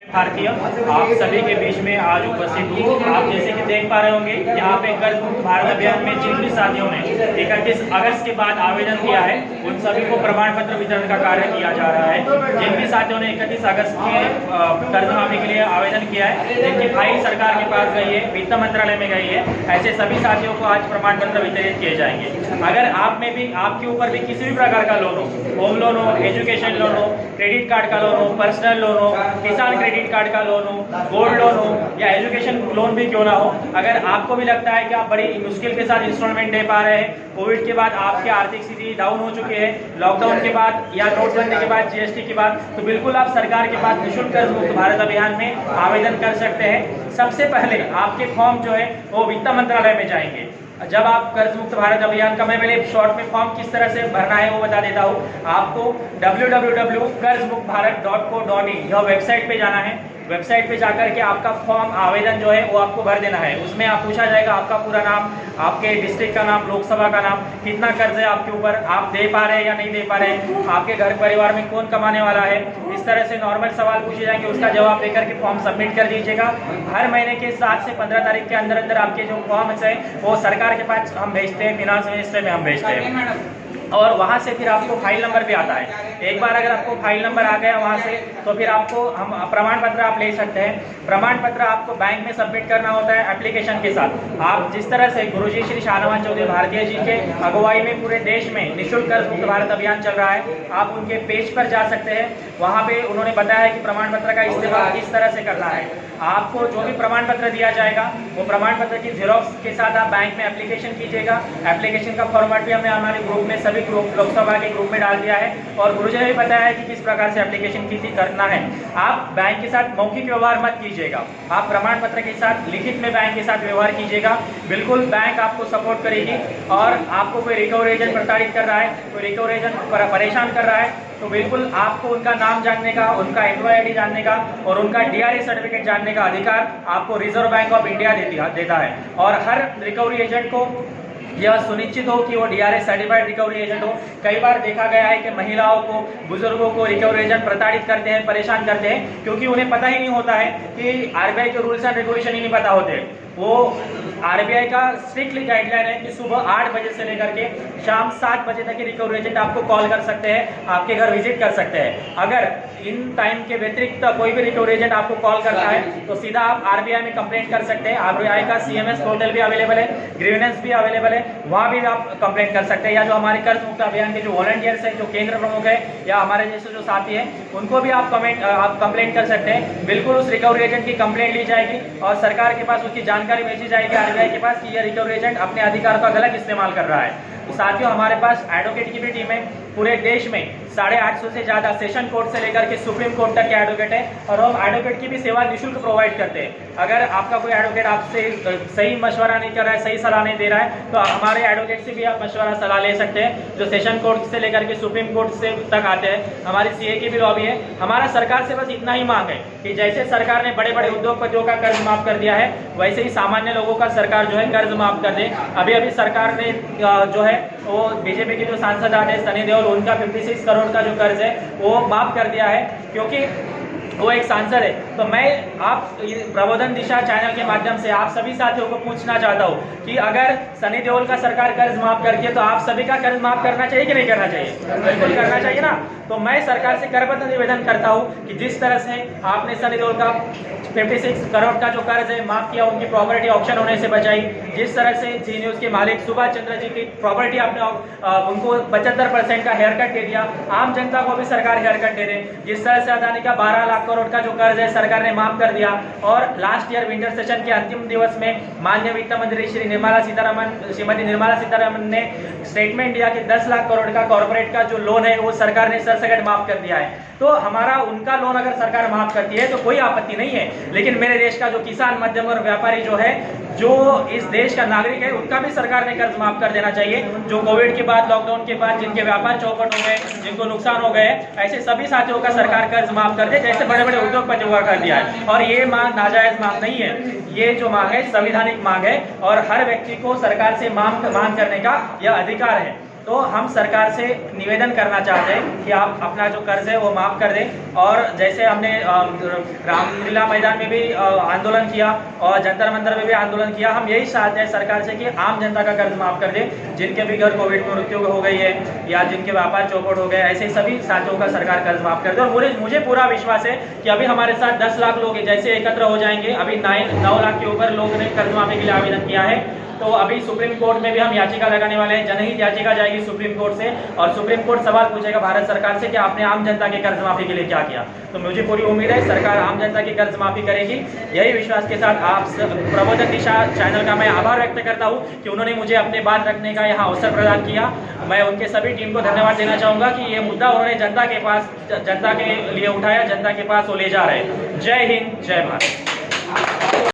भारतीय आप सभी के बीच में आज उपस्थित हूँ। आप जैसे कि देख पा रहे होंगे यहाँ पे कर्ज मुक्त भारत अभियान में जिन भी साथियों ने 31 अगस्त के बाद आवेदन किया है उन सभी को प्रमाण पत्र वितरण का कार्य किया जा रहा है। जिन भी साथियों ने 31 अगस्त के कर्ज माफी के लिए आवेदन किया है, जिनकी फाइल सरकार के पास गई है, वित्त मंत्रालय में गई है, ऐसे सभी साथियों को आज प्रमाण पत्र वितरित किए जाएंगे। अगर आप में भी आपके ऊपर भी किसी भी प्रकार का लोन हो, होम लोन हो, एजुकेशन लोन हो, क्रेडिट कार्ड का लोन हो, पर्सनल लोन हो, किसान क्रेडिट कार्ड का लोन हो, गोल्ड लोन हो या एजुकेशन लोन भी क्यों ना हो, अगर आपको भी लगता है कि आप बड़ी मुश्किल के साथ इंस्टॉलमेंट दे पा रहे हैं, कोविड के बाद आपकी आर्थिक स्थिति डाउन हो चुकी है, लॉकडाउन के बाद या नोटबंदी के बाद, जीएसटी के बाद, तो बिल्कुल आप सरकार के पास निःशुल्क कर्ज मुक्त भारत अभियान में आवेदन कर सकते हैं। सबसे पहले आपके फॉर्म जो है वो वित्त मंत्रालय में जाएंगे। जब आप कर्ज मुक्त भारत अभियान का मैं पहले शॉर्ट में फॉर्म किस तरह से भरना है वो बता देता हूँ आपको। www.karzmuktbharat.co.in यह वेबसाइट पे जाना है। वेबसाइट पे जाकर के आपका फॉर्म आवेदन जो है वो आपको भर देना है। उसमें आप पूछा जाएगा आपका पूरा नाम, आपके डिस्ट्रिक्ट का नाम, लोकसभा का नाम, कितना कर्ज है आपके ऊपर, आप दे पा रहे हैं या नहीं दे पा रहे हैं, आपके घर परिवार में कौन कमाने वाला है, इस तरह से नॉर्मल सवाल पूछे जाएंगे। उसका जवाब देकर के फॉर्म सबमिट कर दीजिएगा। हर महीने के 7 से 15 तारीख के अंदर अंदर आपके जो फॉर्म्स है वो सरकार के पास हम भेजते हैं, फिनांस मिनिस्ट्री में हम भेजते हैं और वहाँ से फिर आपको फाइल नंबर भी आता है। एक बार अगर आपको फाइल नंबर आ गया वहाँ से तो फिर आपको हम प्रमाण पत्र आप ले सकते हैं। प्रमाण पत्र आपको बैंक में सबमिट करना होता है एप्लीकेशन के साथ। आप जिस तरह से गुरुजी श्री शाहनवाज चौधरी भारतीय जी के अगुवाई में पूरे देश में निःशुल्क कर्ज मुक्त भारत अभियान चल रहा है, आप उनके पेज पर जा सकते हैं। वहाँ पे उन्होंने बताया है कि प्रमाण पत्र का इस्तेमाल किस तरह से करना है। आपको जो भी प्रमाण पत्र दिया जाएगा वो प्रमाण पत्र की जेरॉक्स के साथ आप बैंक में एप्लीकेशन कीजिएगा। एप्लीकेशन का फॉर्मेट भी हमने हमारे ग्रुप में सभी ग्रुप लोकसभा के ग्रुप में डाल दिया है और गुरुजी ने भी बताया है कि किस प्रकार से एप्लीकेशन की करना है। आप बैंक के साथ मौखिक व्यवहार मत कीजिएगा, आप प्रमाण पत्र के साथ लिखित में बैंक के साथ व्यवहार कीजिएगा। बिल्कुल बैंक आपको सपोर्ट करेगी और आपको कोई रिकवरी एजेंट प्रताड़ित कर रहा है, कोई रिकवरी एजेंट परेशान कर रहा है तो बिल्कुल आपको उनका नाम जानने का, उनका एम्प्लॉय आईडी जानने का और उनका डीआरए सर्टिफिकेट जानने का अधिकार आपको रिजर्व बैंक ऑफ इंडिया देता है। और हर रिकवरी एजेंट को यह सुनिश्चित हो कि वो डीआरए सर्टिफाइड रिकवरी एजेंट हो। कई बार देखा गया है कि महिलाओं को, बुजुर्गों को रिकवरी एजेंट प्रताड़ित करते हैं, परेशान करते हैं क्योंकि उन्हें पता ही नहीं होता है कि आरबीआई के रूल्स एंड रेगुलेशन ही नहीं पता होते। वो आरबीआई का स्ट्रिक्टली गाइडलाइन है कि सुबह 8 बजे से लेकर के शाम 7 बजे तक रिकवरी एजेंट आपको कॉल कर सकते हैं, आपके घर विजिट कर सकते हैं। अगर इन टाइम के व्यतिरिक्त कोई भी रिकवरी एजेंट आपको कॉल करता है तो सीधा आप आरबीआई में कंप्लेंट कर सकते हैं। आरबीआई का सीएमएस पोर्टल भी अवेलेबल है, ग्रीवेंस भी अवेलेबल है, वहाँ भी आप कंप्लेंट कर सकते हैं। या जो हमारे कर्ज मुक्त अभियान के जो वॉलंटियर्स हैं, जो केंद्र प्रमुख है या हमारे जैसे जो साथी हैं, उनको भी आप कंप्लेंट कर सकते हैं। बिल्कुल उस रिकवरी एजेंट की कंप्लेंट ली जाएगी और सरकार के पास उसकी जानकारी भेजी जाएगी आरबीआई के पास कि यह रिकवरी एजेंट अपने अधिकार का गलत इस्तेमाल कर रहा है। तो साथियों, हमारे पास एडवोकेट की भी टीम है। पूरे देश में 850 से ज़्यादा सेशन कोर्ट से लेकर के सुप्रीम कोर्ट तक के एडवोकेट है और हम एडवोकेट की भी सेवा निःशुल्क प्रोवाइड करते हैं। अगर आपका कोई एडवोकेट आपसे सही मशवरा नहीं कर रहा है, सही सलाह नहीं दे रहा है, तो हमारे एडवोकेट से भी आप मशवरा सलाह ले सकते हैं, जो सेशन कोर्ट से लेकर के सुप्रीम कोर्ट से तक आते हैं। हमारी सीए की भी लॉबी है। हमारा सरकार से बस इतना ही मांग है कि जैसे सरकार ने बड़े बड़े उद्योगपतियों का कर्ज माफ कर दिया है, वैसे ही सामान्य लोगों का सरकार जो है कर्ज माफ कर दे। अभी सरकार ने जो है वो बीजेपी के जो सांसद आते सनी देओल, उनका 56 करोड़ का जो कर्ज है वो माफ कर दिया है क्योंकि वो एक सांसद है। तो मैं आप प्रबोधन दिशा चैनल के माध्यम से आप सभी साथियों को पूछना चाहता हूँ कि अगर सनी देओल का सरकार कर्ज माफ करती है तो आप सभी का कर्ज माफ करना चाहिए कि नहीं करना चाहिए? बिल्कुल करना चाहिए ना। तो मैं सरकार से करबद्ध निवेदन करता हूँ कि जिस तरह से आपने सनी देओल का 56 करोड़ का जो कर्ज है माफ किया, उनकी प्रॉपर्टी ऑक्शन होने से बचाई, जिस तरह से जी न्यूज के मालिक सुभाष चंद्र जी की प्रॉपर्टी आपने उनको 75% का हेयर कट दे दिया, आम जनता को भी सरकार हेयर कट दे रहे। जिस तरह से अदानी का 12 लाख करोड़ का जो कर्ज है सरकार ने माफ कर दिया और लास्ट ईयर विंटर सेशन के अंतिम दिवस में माननीय वित्त मंत्री श्रीमती निर्मला सीतारमन ने स्टेटमेंट दिया कि 10 लाख करोड़ का कॉर्पोरेट का जो लोन है वो सरकार ने सरसकट माफ कर दिया है। तो हमारा उनका लोन अगर सरकार माफ करती है तो कोई आपत्ति नहीं है, लेकिन मेरे देश का जो किसान, मध्यम और व्यापारी जो है, जो इस देश का नागरिक है, उनका भी सरकार ने कर्ज माफ कर देना चाहिए। जो कोविड के बाद, लॉकडाउन के बाद जिनके व्यापार चौपट हो गए, जिनको नुकसान हो गए, ऐसे सभी साथियों का सरकार कर्ज माफ कर दे, जैसे बड़े बड़े उद्योगपतियों का कर दिया है। और ये मांग नाजायज मांग नहीं है, ये जो मांग है संवैधानिक मांग है और हर व्यक्ति को सरकार से मांग करने का यह अधिकार है। तो हम सरकार से निवेदन करना चाहते हैं कि आप अपना जो कर्ज है वो माफ़ कर दें। और जैसे हमने रामलीला मैदान में भी आंदोलन किया और जंतर मंतर में भी आंदोलन किया, हम यही चाहते हैं सरकार से कि आम जनता का कर्ज माफ़ कर दें। जिनके भी घर कोविड में मृत्यु हो गई है या जिनके व्यापार चौपट हो गए, ऐसे सभी साथियों का सरकार कर्ज माफ़ कर दे। और मुझे पूरा विश्वास है कि अभी हमारे साथ 10 लाख लोग जैसे एकत्र हो जाएंगे। अभी 9 लाख के ऊपर लोगों ने कर्ज माफी के लिए आवेदन किया है। तो अभी सुप्रीम कोर्ट में भी हम याचिका लगाने वाले हैं, जनहित याचिका जाएगी सुप्रीम कोर्ट से और सुप्रीम कोर्ट सवाल पूछेगा भारत सरकार से कि आपने आम जनता के कर्ज माफी के लिए क्या किया। तो मुझे पूरी उम्मीद है सरकार आम जनता की कर्ज माफी करेगी। यही विश्वास के साथ आप प्रबोधन दिशा चैनल का मैं आभार व्यक्त करता हूँ कि उन्होंने मुझे अपने बात रखने का यहाँ अवसर प्रदान किया। मैं उनके सभी टीम को धन्यवाद देना चाहूँगा कि ये मुद्दा उन्होंने जनता के लिए उठाया, जनता के पास वो ले जा रहे हैं। जय हिंद, जय भारत।